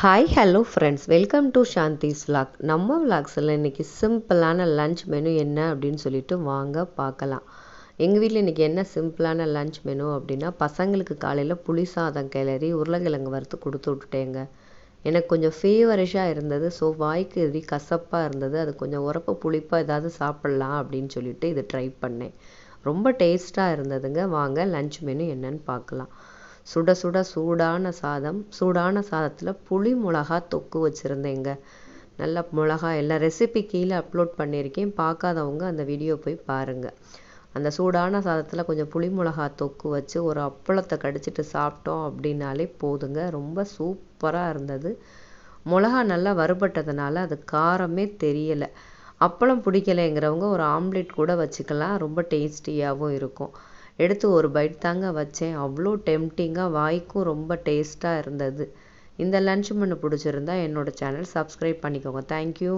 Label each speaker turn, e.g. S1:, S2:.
S1: Hi hello friends, welcome to Shanthi's vlog. நம்ம விலாக்ஸில் இன்றைக்கி சிம்பிளான லன்ச் மெனு என்ன அப்படின்னு சொல்லிட்டு வாங்க பார்க்கலாம். எங்கள் வீட்டில் இன்றைக்கி என்ன சிம்பிளான லன்ச் மெனு அப்படின்னா, பசங்களுக்கு காலையில் புளி சாதம் கிளறி உருளைக்கிழங்கு வறுத்து கொடுத்து விட்டுட்டேங்க. எனக்கு கொஞ்சம் ஃபீவரிஷாக இருந்தது, ஸோ வாய்க்கு எதி கசப்பாக இருந்தது. அது கொஞ்சம் உரப்பு புளிப்பாக ஏதாவது சாப்பிட்லாம் அப்படின்னு சொல்லிட்டு இதை ட்ரை பண்ணேன். ரொம்ப டேஸ்ட்டாக இருந்ததுங்க. வாங்க லன்ச் மெனு என்னன்னு பார்க்கலாம். சுட சுட சூடான சாதத்தில் புளி மிளகா தொக்கு வச்சுருந்தேங்க. நல்ல மிளகா எல்லா ரெசிபி கீழே அப்லோட் பண்ணியிருக்கேன், பார்க்காதவங்க அந்த வீடியோ போய் பாருங்கள். அந்த சூடான சாதத்தில் கொஞ்சம் புளி மிளகா தொக்கு வச்சு ஒரு அப்பளத்தை கடிச்சிட்டு சாப்பிட்டோம் அப்படின்னாலே போதுங்க. ரொம்ப சூப்பராக இருந்தது. மிளகா நல்லா வறுபட்டதுனால அது காரமே தெரியலை. அப்பளம் பிடிக்கலைங்கிறவங்க ஒரு ஆம்லேட் கூட வச்சுக்கலாம், ரொம்ப டேஸ்டியாகவும் இருக்கும். எடுத்து ஒரு பைட் தாங்க வச்சேன், அவ்வளோ டெம்டிங்காக, வாய்க்கும் ரொம்ப டேஸ்ட்டாக இருந்தது. இந்த லன்ச் மெனு பிடிச்சிருந்தா என்னோடய சேனல் சப்ஸ்கிரைப் பண்ணிக்கோங்க. தேங்க்யூ.